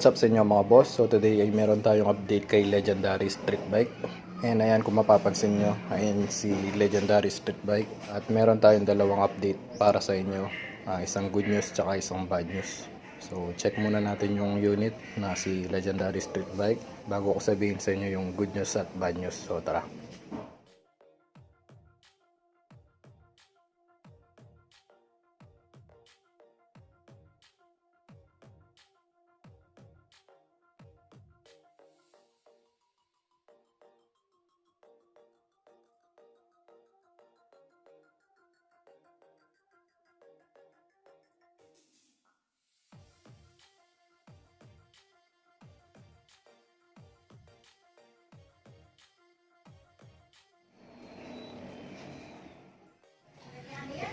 What's up sa inyo mga boss? So today ay meron tayong update kay Legendary Street Bike. And ayan, kung mapapansin nyo, ayan si Legendary Street Bike. At meron tayong dalawang update para sa inyo. Isang good news tsaka isang bad news. So check muna natin yung unit na si Legendary Street Bike bago ko sabihin sa inyo yung good news at bad news. So tara.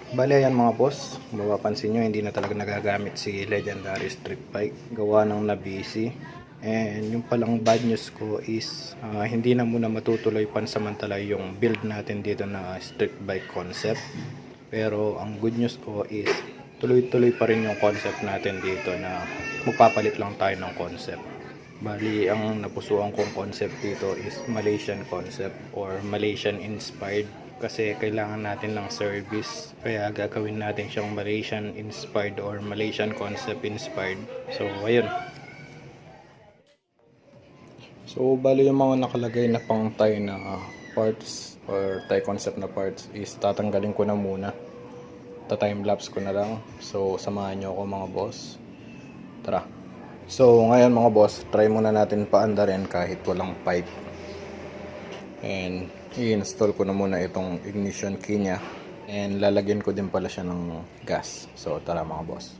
Bale ayan mga boss, mapapansin nyo hindi na talaga nagagamit si Legendary Street Bike, gawa ng na-busy. And yung palang bad news ko is hindi na muna matutuloy pansamantala yung build natin dito na street bike concept. Pero ang good news ko is tuloy-tuloy pa rin yung concept natin dito na magpapalit lang tayo ng concept. Bali ang napusuan kong concept dito is Malaysian concept or Malaysian inspired, kasi kailangan natin ng service, kaya gagawin natin siyang Malaysian inspired or Malaysian concept inspired. So ayun. So bali yung mga nakalagay na pang Thai na parts or Thai concept na parts is tatanggalin ko na muna. Ta-timelapse ko na lang. So samahan nyo ako mga boss. Tara. So ngayon mga boss, try muna natin paandarin kahit walang pipe. And i-install ko na muna itong ignition key nya. And lalagyan ko din pala siya ng gas. So tara mga boss.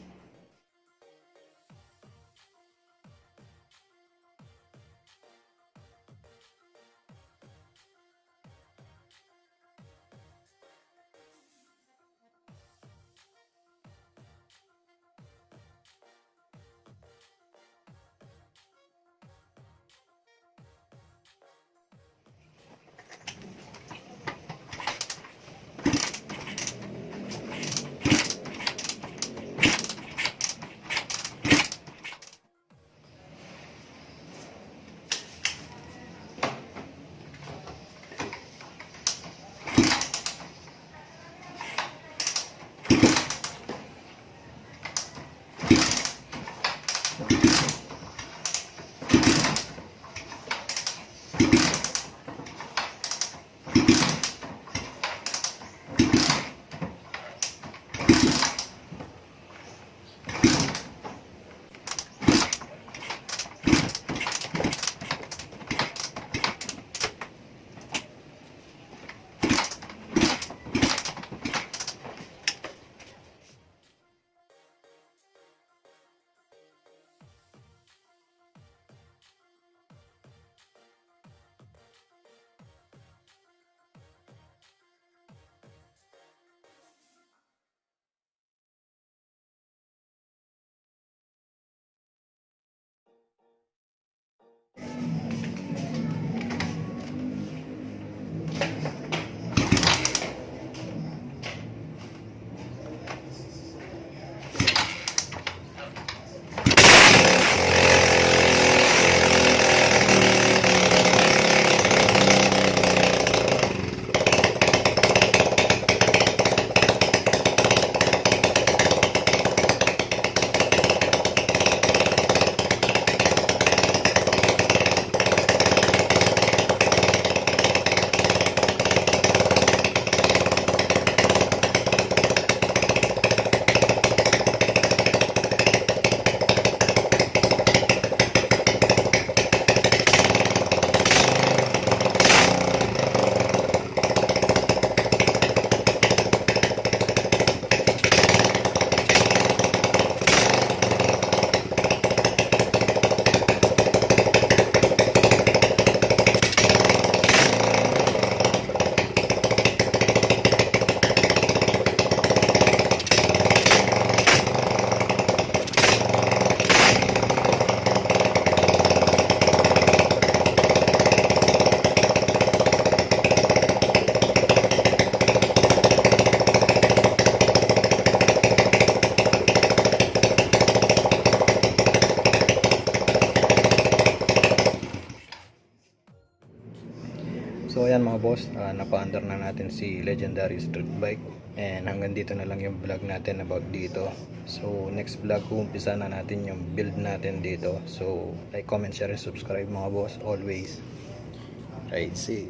So ayan mga boss, napa-under na natin si Legendary Street Bike. And hanggang dito na lang yung vlog natin about dito. So next vlog, umpisa na natin yung build natin dito. So like, comment, share, and subscribe mga boss always. Right, see.